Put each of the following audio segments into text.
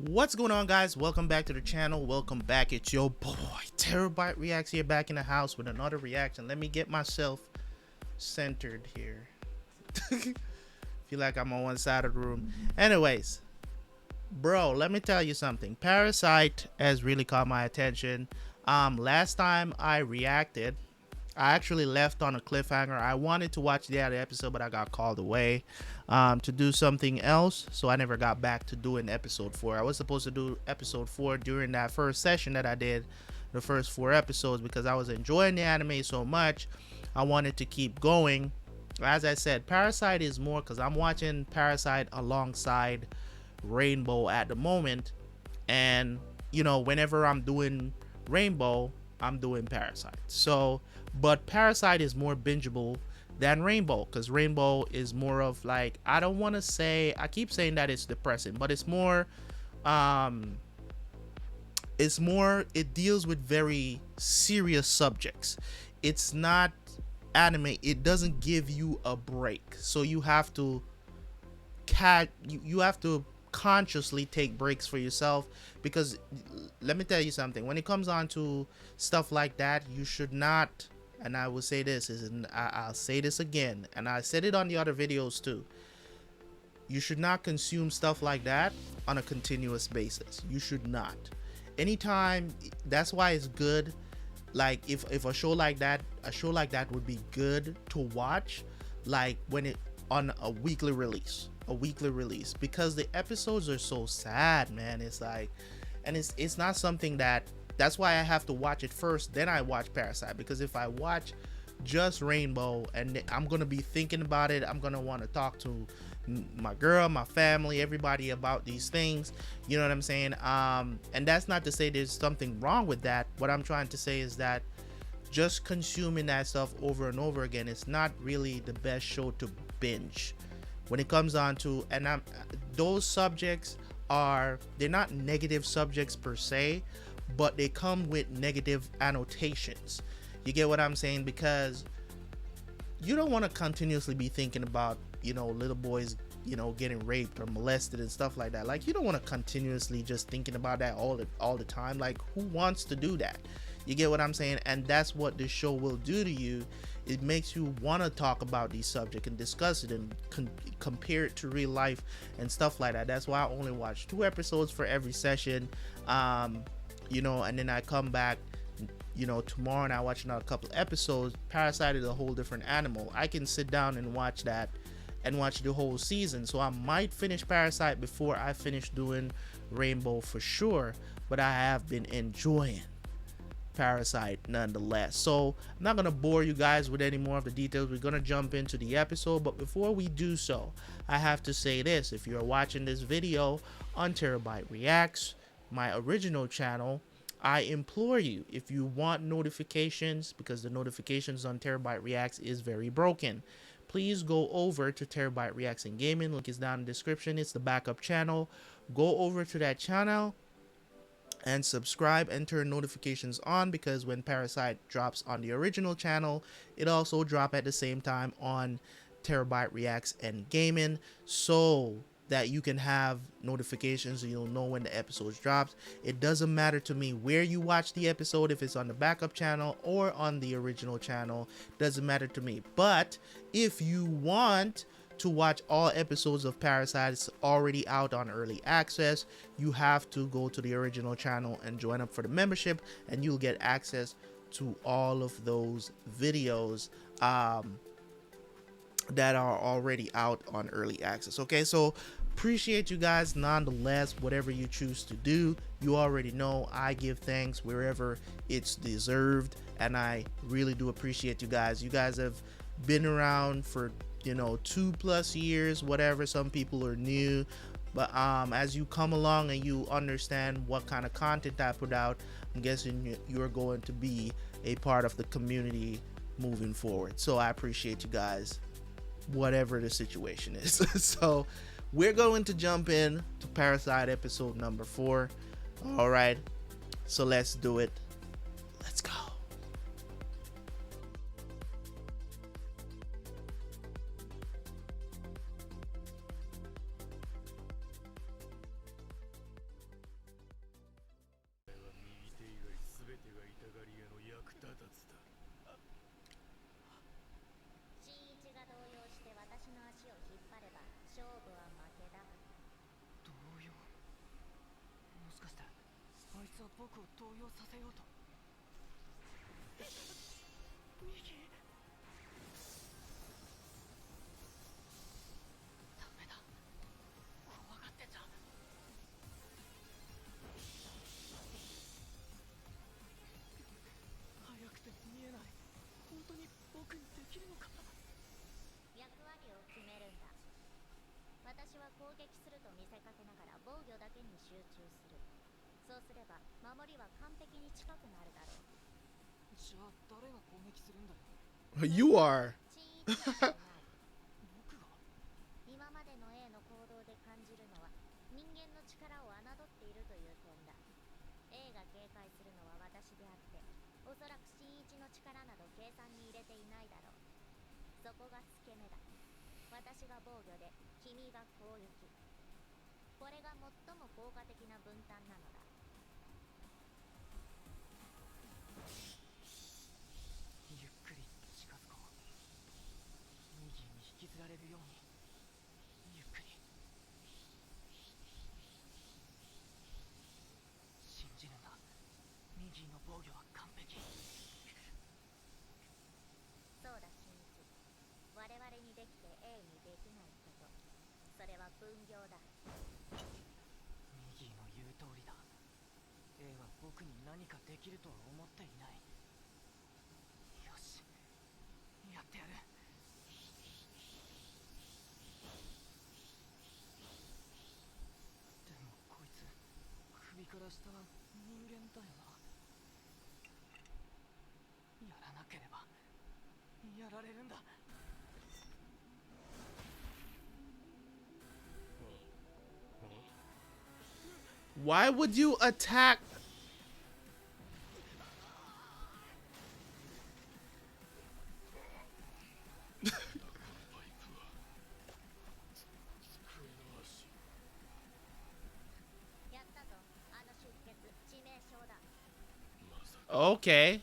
What's going on, guys? Welcome back to the channel. Welcome back. It's your boy Terabyte Reacts here, back in the house with another reaction. Let me get myself centered here. Feel like I'm on one side of the room. Anyways, bro, let me tell you something. Parasyte has really caught my attention. Last time I reacted, I actually left on a cliffhanger. I wanted to watch the other episode, but I got called away to do something else, so I never got back to doing episode 4. I was supposed to do episode 4 during that first session that I did, the first 4 episodes, because I was enjoying the anime so much. I wanted to keep going. As I said, Parasyte is more because I'm watching Parasyte alongside Rainbow at the moment, and you know, whenever I'm doing Rainbow, I'm doing Parasyte. So, but Parasyte is more bingeable than Rainbow, because Rainbow is more of like, I don't want to say, I keep saying that it's depressing, but it's more it deals with very serious subjects. It's not anime. It doesn't give you a break, so you have to you have to consciously take breaks for yourself, because let me tell you something, when it comes on to stuff like that, you should not, and I will say this, I'll say this again, and I said it on the other videos too, you should not consume stuff like that on a continuous basis. You should not. Anytime, that's why it's good, like if a show like that would be good to watch, like when it on a weekly release, because the episodes are so sad, man. It's like, and it's not something that's why I have to watch it first, then I watch Parasyte, because if I watch just Rainbow and I'm gonna be thinking about it, I'm gonna want to talk to my girl, my family, everybody about these things, you know what I'm saying? And that's not to say there's something wrong with that. What I'm trying to say is that just consuming that stuff over and over again, it's not really the best show to binge when it comes on to, and those subjects they're not negative subjects per se, but they come with negative annotations. You get what I'm saying? Because you don't want to continuously be thinking about, you know, little boys, you know, getting raped or molested and stuff like that. Like, you don't want to continuously just thinking about that all the time. Like, who wants to do that? You get what I'm saying? And that's what this show will do to you. It makes you want to talk about these subjects and discuss it and compare it to real life and stuff like that. That's why I only watch 2 episodes for every session. You know, and then I come back, you know, tomorrow and I watch another couple episodes. Parasyte is a whole different animal. I can sit down and watch that and watch the whole season. So I might finish Parasyte before I finish doing Rainbow for sure, but I have been enjoying Parasyte nonetheless. So I'm not gonna bore you guys with any more of the details. We're gonna jump into the episode, but before we do so, I have to say this: if you're watching this video on Terabyte Reacts, my original channel, I implore you, if you want notifications, because the notifications on Terabyte Reacts is very broken, please go over to Terabyte Reacts and Gaming. Link is down in the description. It's the backup channel. Go over to that channel and subscribe and turn notifications on, because when Parasyte drops on the original channel, it also drop at the same time on Terabyte Reacts and Gaming, so that you can have notifications and you'll know when the episodes drops. It doesn't matter to me where you watch the episode, if it's on the backup channel or on the original channel, doesn't matter to me. But if you want to watch all episodes of Parasyte, it's already out on early access, you have to go to the original channel and join up for the membership, and you'll get access to all of those videos that are already out on early access. Okay, so appreciate you guys nonetheless. Whatever you choose to do, you already know I give thanks wherever it's deserved, and I really do appreciate you guys. You guys have been around for, you know, 2+ years, whatever. Some people are new, but as you come along and you understand what kind of content I put out, I'm guessing you're going to be a part of the community moving forward. So I appreciate you guys, whatever the situation is. So we're going to jump in to Parasyte episode number 4. All right, so let's do it. Let's go. 新一が動揺して私の足を引っ張れば勝負は負けだ。動揺。もしかしてあいつは僕を動揺させようと。ミギ。ダメだ、怖がってんじゃん。速くて見えない。本当に僕にできるのか。役割を決めるんだ。私は攻撃すると見せかけながら防御だけに集中する。そうすれば守りは完璧に近くなるだろう。じゃあ誰が攻撃するんだよ。You are. 新一だけない。僕が。今までの A の行動で感じるのは人間の力を侮っているという点だ。 A が警戒するのは私であって、おそらく新一の力など計算に入れていないだろう。そこが付け目だ。私が防御で君が攻撃。これが最も効果的な分担なのだ。ゆっくり近づこう。右に引きずられるようにゆっくり。信じるんだ。右の防御は完璧。そうだ新一、我々にできて A にできないこと、それは分業だ。右の言う通りだ。 A は僕に何かできるとは思っていない。よし、やってやる。でもこいつ首から下は人間だよな。やらなければやられるんだ。Why would you attack? Okay.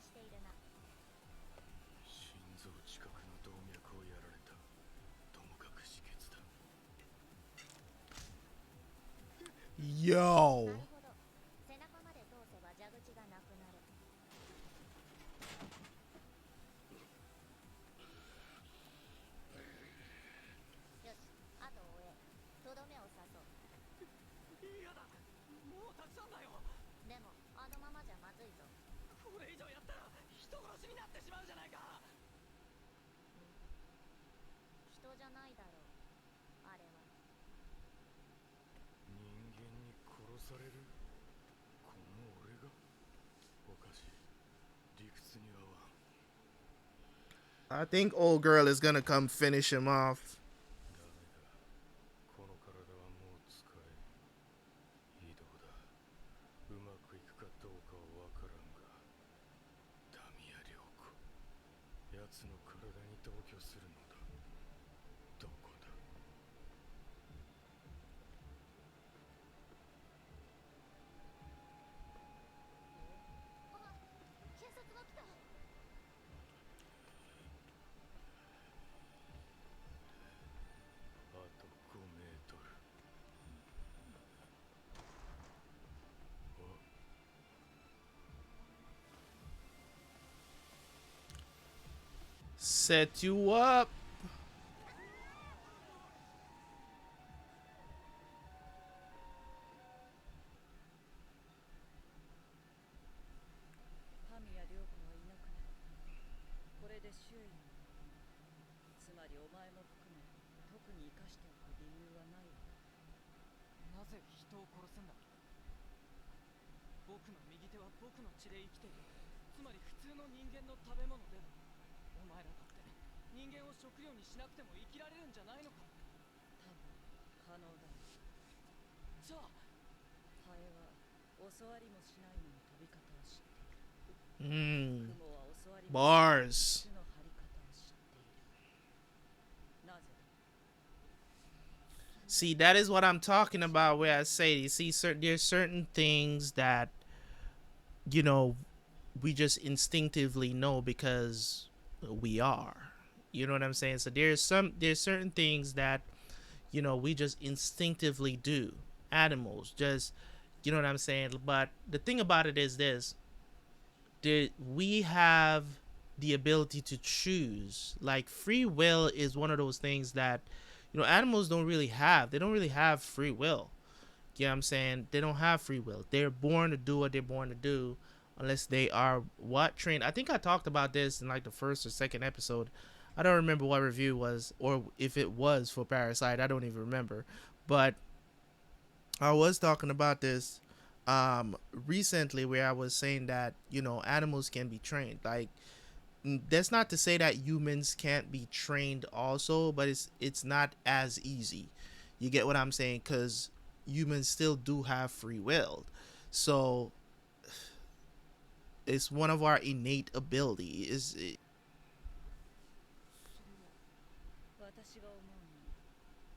しているな。心臓近くの動脈をやられた。ともかく止血だ。Yo. なるほど。背中まで通せば蛇口がなくなる。よし、あとを追え。とどめを刺そう。嫌だ、もうたくさんだよ。でもあのままじゃまずいぞ。これ以上やったら人殺しになってしまうじゃないか。人じゃないだろう、あれは。人間に殺される。この俺がおかしい。理屈に合わん。 I think old girl is gonna come finish him off. ダメだ。この体はもう使えん。いいとこだ。うまくいくかどうかはわからんが、ダミア良子、奴の体に同居するのだ。どこだ。あ、警察が来た。あと5メートル。Set you up. 神谷涼子はいなくなった。これで周囲もつまりお前も含め特に生かしておく理由はないわ。なぜ人を殺すんだ。僕の右手は僕の血で生きている。つまり普通の人間の食べ物でもお前らだって人間を食料にしなくても生きられるんじゃないのか。多分可能だ。じゃあハエは教わりもしないのに飛び方を知っている。雲は教わりもしない Bars. 巣の張り方を知っている。なぜだ？ See, that is what I'm talking about. Where I say, you see, there's certain things that you know we just instinctively know because we are. You know what I'm saying? So there's certain things that we just instinctively do. Animals just, you know what I'm saying? But the thing about it is this: we have the ability to choose. Like free will is one of those things that animals don't really have. They don't really have free will. You know what I'm saying? They don't have free will. They're born to do what they're born to do, unless they are what trained. I think I talked about this in like the first or second episode. I don't remember what review was, or if it was for Parasyte. I don't even remember. But I was talking about this recently, where I was saying that animals can be trained. Like that's not to say that humans can't be trained also, but it's not as easy. You get what I'm saying? Because humans still do have free will, so it's one of our innate ability. Is it? 私が思うに、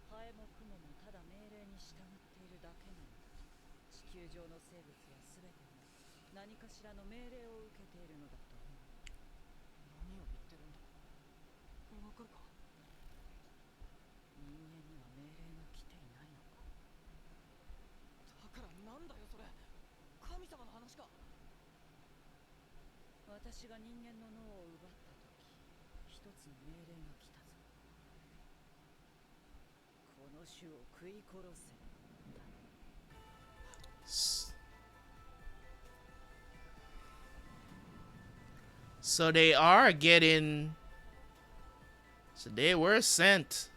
ハエもクモもただ命令に従っているだけなのだ。地球上の生物はすべてが何かしらの命令を受けているのだと思う。何を言ってるんだ。わかるか？人間には命令が来ていないのか。だからなんだよそれ。神様の話か。私が人間の脳を奪ったとき、一つの命令が来たぞ。この種を食い殺せ。 So they are getting. So they were sent.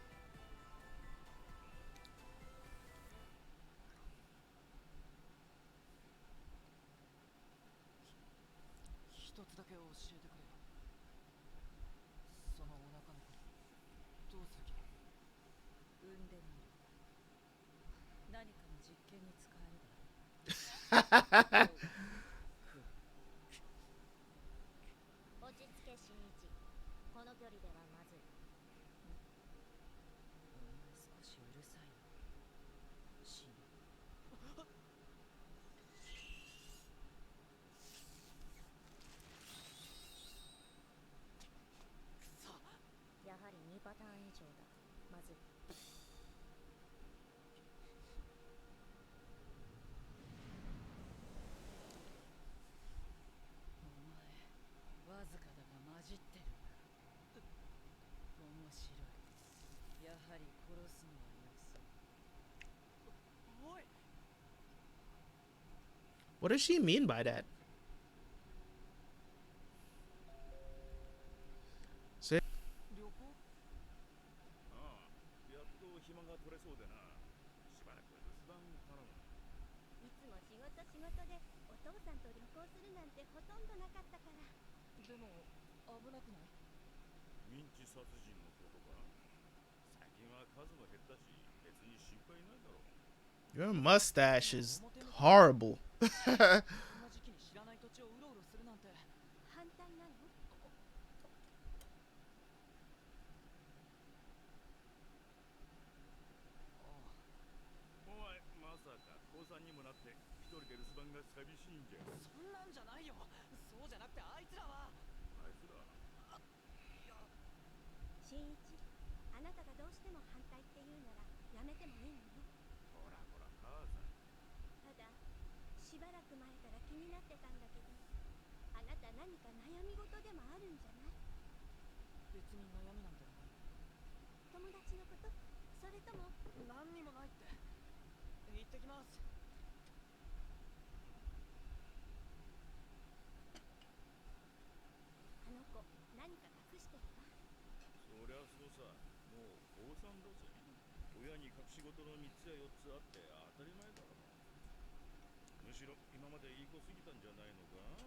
一つだけ教えてくれよ。そのお腹の子どうする気だ？産んでみる。何かの実験に使えるだろう。落ち着け新一。この距離ではまずい。お前少しうるさいな。シン。やはり2パターン以上だ。まずい。お前わずかだが混じってるな。面白い。やはり殺すのはよそう。おい。 What does she mean by that? Say. 旅行？ああ、やっと暇が取れそうでな。しばらく留守番頼む。いつも仕事でお父さんと旅行するなんてほとんどなかったから。でも危なくない？認知殺人のことか。最近は数も減ったし、別に心配ないだろう。 Your mustache is horrible. こんな時期に知らない土地をうろうろするなんて。反対なの？お前、まさか高3にもなって一人で留守番が寂しいんじゃ。そんなんじゃないよ。そうじゃなくてあいつらは。あいつら。新一、あなたがどうしても反対って言うならやめてもいいのよ。ほらほら、母さん。ただしばらく前から気になってたんだけど、あなた何か悩み事でもあるんじゃない？別に悩みなんてない。友達のこと？それとも何にもないって。行ってきます。あの子何か隠してるわ。そりゃそうさ。もう高3だぜ。親に隠し事の3つや4つあって当たり前だろ。むしろ今までいい子すぎたんじゃないのか。あ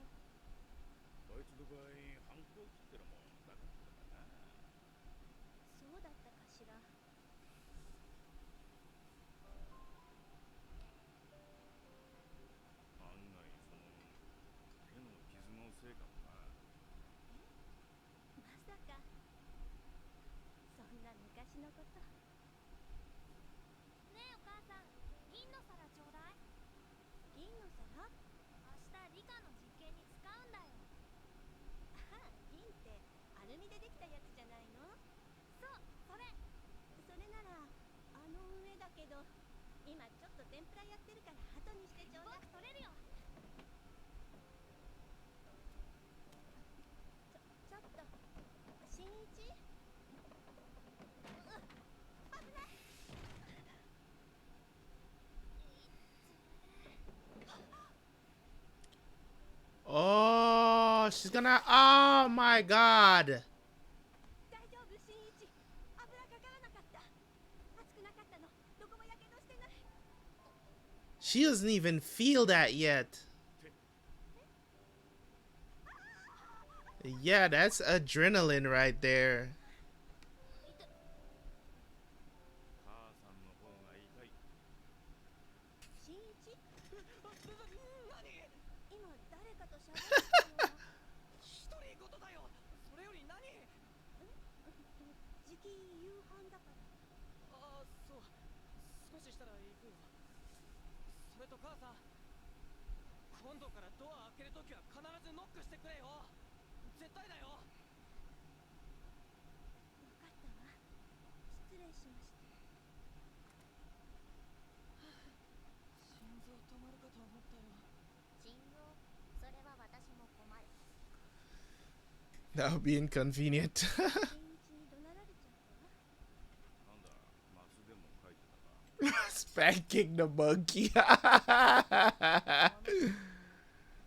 いつの場合、反抗期ってのもなかったかな。そうだったかしら。あ私のこと。ねえお母さん、銀の皿ちょうだい。銀の皿？明日理科の実験に使うんだよ。ああ、銀ってアルミでできたやつじゃないの？そう、それ。それならあの上だけど、今ちょっと天ぷらやってるから後にしてちょうだい。僕取れるよ。ちょっと新一、危ない。Oh, she's gonna. Oh my god. 大丈夫新一、油かからなかった。熱くなかったの。どこもやけどしてない。 She doesn't even feel that yet. Yeah, that's adrenaline right there. 母さんの方が痛い。新一、今誰かと喋ってたの？独り言だよ。それより何？時期夕飯だから。ああ、そう。少ししたら行くよ。それと母さん、今度からドア開けるときは必ずノックしてくれよ。絶対だよ。分かったわ。失礼しました。心臓止まるかと思ったよ。心臓、それは私も困る。 That would be inconvenient. 新一に怒鳴られちゃったわ。なんだ、マスでも書いてたか。 Spanking the monkey. 今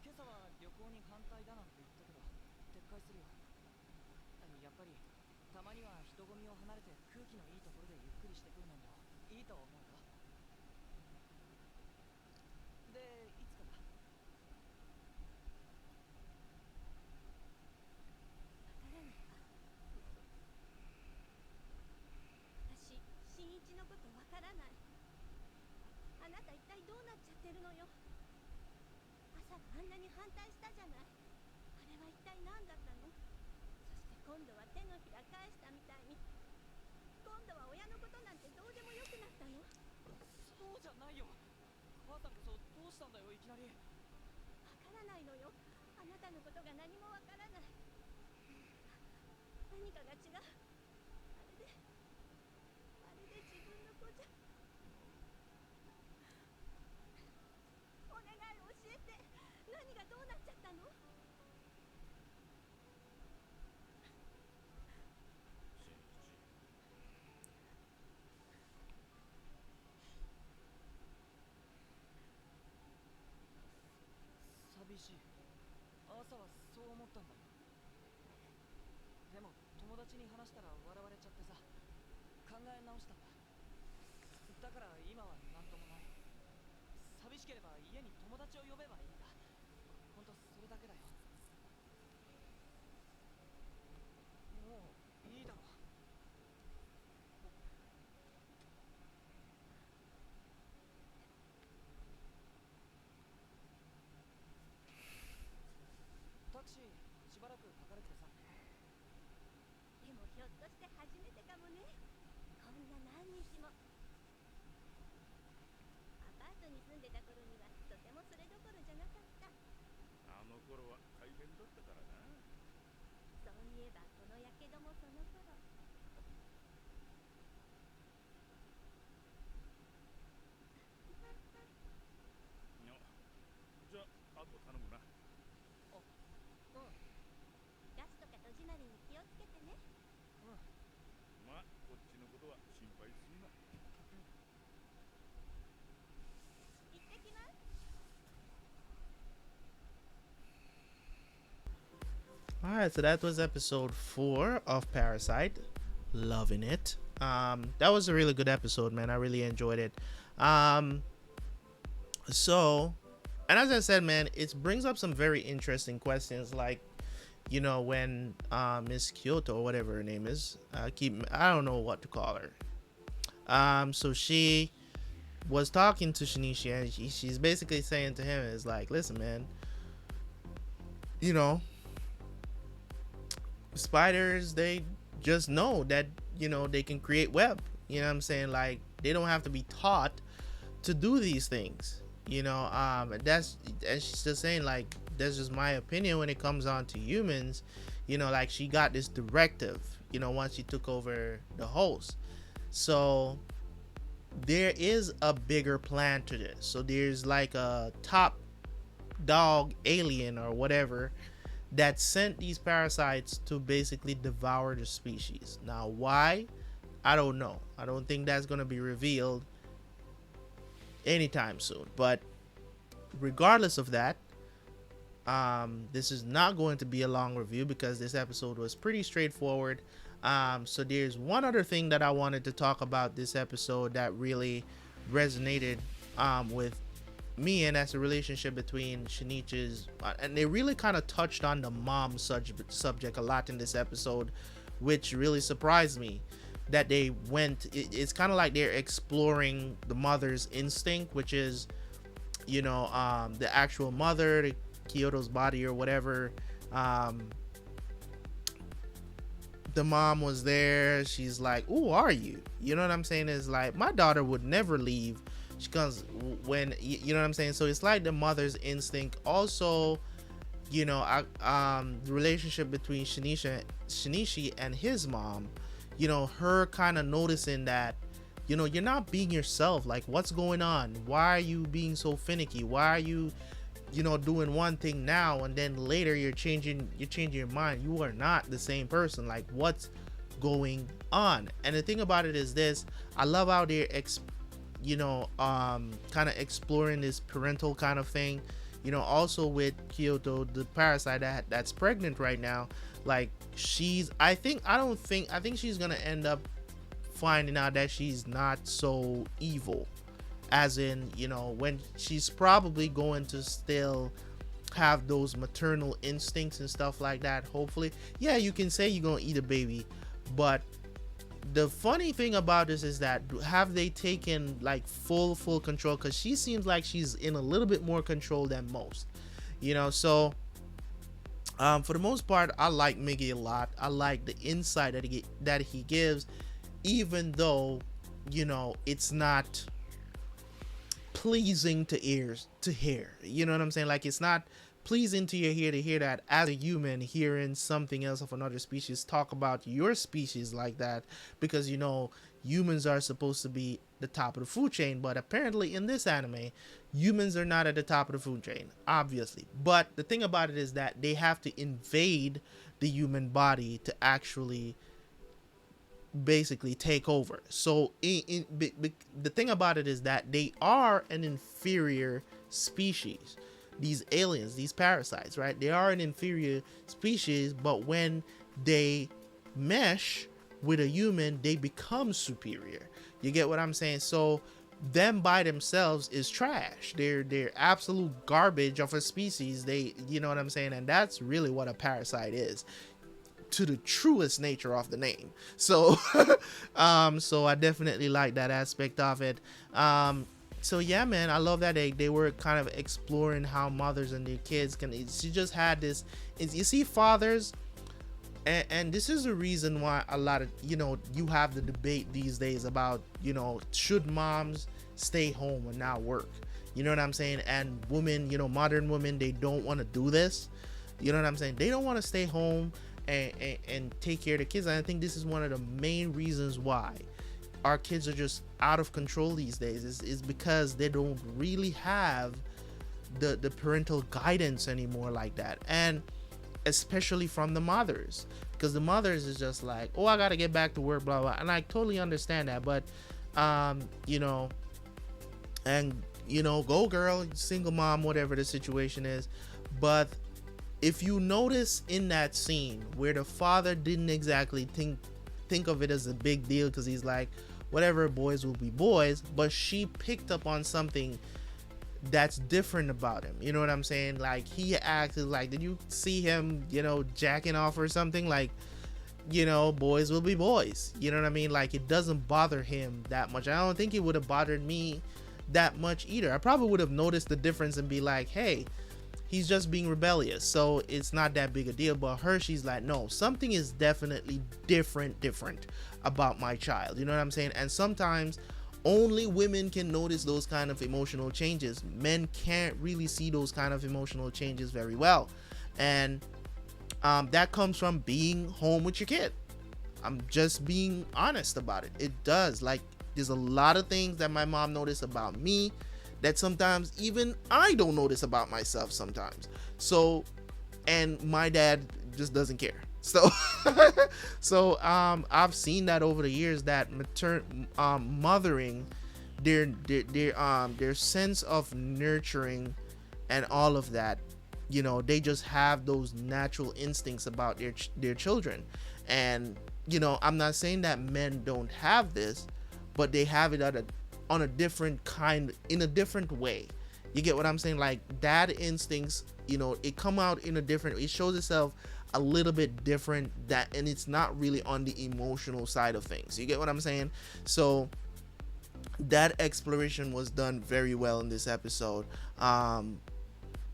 朝は旅行に反対だなんて言ったけど、撤回するよ。やっぱりたまには人混みを離れて空気のいいところでゆっくりしてくるのもいいと思うよ。で、いつから？わからないわ。私、新一のことわからない。あなた一体どうなっちゃってるのよ。朝はあんなに反対したじゃない。あれは一体何だったの？そして今度は手のひら返したみたいに。今度は親のことなんてどうでもよくなったの？わそうじゃないよ。母さんこそどうしたんだよ、いきなり。からないのよ。あなたのことが何もわからない。何かが違う。あれで自分の子じゃ。お願い教えて。何がどうなっちゃったの？新一。寂しい。朝はそう思ったんだよ。でも友達に話したら笑われちゃってさ、考え直したんだ。だから今は何ともない。寂しければ家に友達を呼べばいいんだ。ほんとそれだけだよ。もういいだろ。タクシーしばらくかかるけどさ。でもひょっとして初めてかもね。こんな何日も。アパートに住んでた頃にはとてもそれどころじゃなかった。あの頃は大変だったからな。そういえばこのやけどもその頃。じゃあ、あと頼むな。ガスとか戸締まりに気をつけてね。まあ、こっちのことは心配すんな。行ってきます。Alright, so that was episode 4 of Parasyte. Loving it. That was a really good episode, man. I really enjoyed it. So, and as I said, man, it brings up some very interesting questions, like, you know, when Miss Kyoto or whatever her name is, I don't know what to call her. So she was talking to Shinichi, and she's basically saying to him, is like, listen, man, you know, spiders, they just know that they can create web. You know what I'm saying? Like, they don't have to be taught to do these things. And she's just saying, like, that's just my opinion when it comes on to humans. Like, she got this directive, once she took over the host. So there is a bigger plan to this. So there's like a top dog alien or whatever that sent these parasites to basically devour the species. Now, why? I don't know. I don't think that's going to be revealed anytime soon. But regardless of that, this is not going to be a long review because this episode was pretty straightforward. So there's one other thing that I wanted to talk about this episode that really resonated with me, and that's the relationship between Shinichi's, and they really kind of touched on the mom subject a lot in this episode, which really surprised me that they went. It's kind of like they're exploring the mother's instinct, which is, the actual mother, Kyoto's body or whatever. The mom was there. She's like, "Who are you?" You know what I'm saying? Is like, my daughter would never leave. She comes when, you know what I'm saying? So it's like the mother's instinct. Also, the relationship between Shinichi and his mom, her kind of noticing that, you're not being yourself. Like, what's going on? Why are you being so finicky? Why are you, doing one thing now and then later you're changing your mind? You are not the same person. Like, what's going on? And the thing about it is this: I love how they're kind of exploring this parental kind of thing. Also with Kyoto, the parasite that's pregnant right now. Like, I think she's gonna end up finding out that she's not so evil, as in, when she's probably going to still have those maternal instincts and stuff like that. Hopefully, yeah, you can say you're gonna eat a baby, but the funny thing about this is that, have they taken like full control? Because she seems like she's in a little bit more control than most, so for the most part, I like Migi a lot. I like the insight that he gives, even though it's not pleasing to hear. You know what I'm saying? Like, it's not pleasing to your ear to hear that as a human, hearing something else of another species talk about your species like that, because humans are supposed to be the top of the food chain, but apparently in this anime, humans are not at the top of the food chain, obviously. But the thing about it is that they have to invade the human body to actually basically take over. So the thing about it is that they are an inferior species. These aliens, these parasites, right? They are an inferior species, but when they mesh with a human, they become superior. You get what I'm saying? So them by themselves is trash. They're absolute garbage of a species. You know what I'm saying? And that's really what a parasite is, to the truest nature of the name. So so I definitely like that aspect of it. So yeah, man, I love that they were kind of exploring how mothers and their kids can. She just had this. You see, fathers, and this is the reason why a lot of you have the debate these days about should moms stay home and not work. You know what I'm saying? And women, modern women, they don't want to do this. You know what I'm saying? They don't want to stay home and take care of the kids. And I think this is one of the main reasons why our kids are just out of control these days, is because they don't really have the parental guidance anymore like that, and especially from the mothers, because the mothers is just like, oh, I gotta get back to work, blah blah, and I totally understand that, but go girl, single mom, whatever the situation is. But if you notice in that scene where the father didn't exactly think of it as a big deal, because he's like, whatever, boys will be boys, but she picked up on something that's different about him. You know what I'm saying? Like, he acted like, did you see him jacking off or something? Like, boys will be boys. You know what I mean? Like, it doesn't bother him that much. I don't think it would have bothered me that much either. I probably would have noticed the difference and be like, hey, he's just being rebellious, so it's not that big a deal. But her, she's like, no, something is definitely different about my child, you know what I'm saying? And sometimes only women can notice those kind of emotional changes. Men can't really see those kind of emotional changes very well, and that comes from being home with your kid. I'm just being honest about it. It does. Like, there's a lot of things that my mom noticed about me that sometimes even I don't notice about myself sometimes. So, and my dad just doesn't care. So, I've seen that over the years, that mothering, their sense of nurturing and all of that, you know, they just have those natural instincts about their children. And, you know, I'm not saying that men don't have this, but they have it on a different kind, in a different way. You get what I'm saying? Like, dad instincts, you know, it come out in a different, it shows itself a little bit different, that, and it's not really on the emotional side of things. You get what I'm saying? So that exploration was done very well in this episode.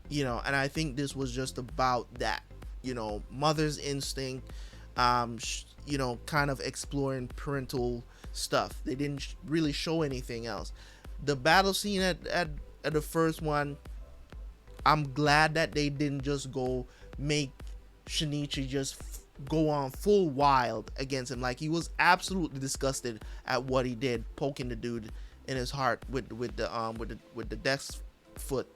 You know, and I think this was just about that, you know, mother's instinct, you know, kind of exploring parental stuff. They didn't really show anything else. The battle scene at the first one, I'm glad that they didn't just go make Shinichi just go on full wild against him. Like, he was absolutely disgusted at what he did, poking the dude in his heart with the desk foot,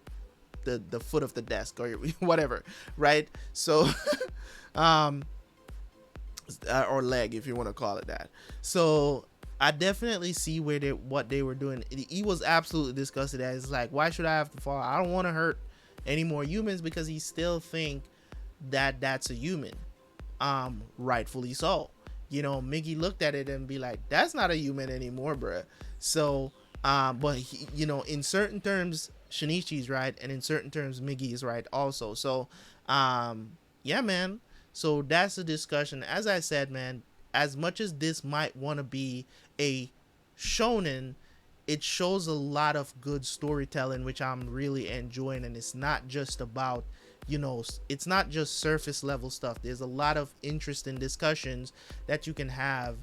the foot of the desk, or whatever, right? So or leg, if you want to call it that. So I definitely see what they were doing. He was absolutely disgusted at it. It's like, why should I have to fall? I don't want to hurt any more humans, because he still think that that's a human. Rightfully so. You know, Migi looked at it and be like, that's not a human anymore, bruh. So but he, you know, in certain terms Shinichi's right, and in certain terms Migi is right also. So yeah, man. So that's the discussion. As I said, man, as much as this might want to be a shonen, it shows a lot of good storytelling, which I'm really enjoying. And it's not just about, you know, it's not just surface level stuff. There's a lot of interesting discussions that you can have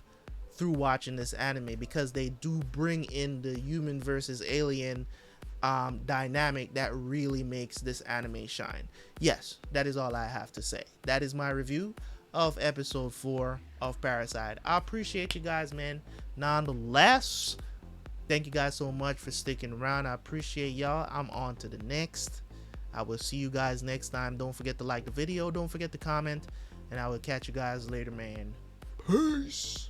through watching this anime, because they do bring in the human versus alien dynamic that really makes this anime shine. Yes, that is all I have to say. That is my review of episode 4 of Parasyte. I appreciate you guys, man. Nonetheless, thank you guys so much for sticking around. I appreciate y'all. I'm on to the next. I will see you guys next time. Don't forget to like the video. Don't forget to comment. And I will catch you guys later, man. Peace.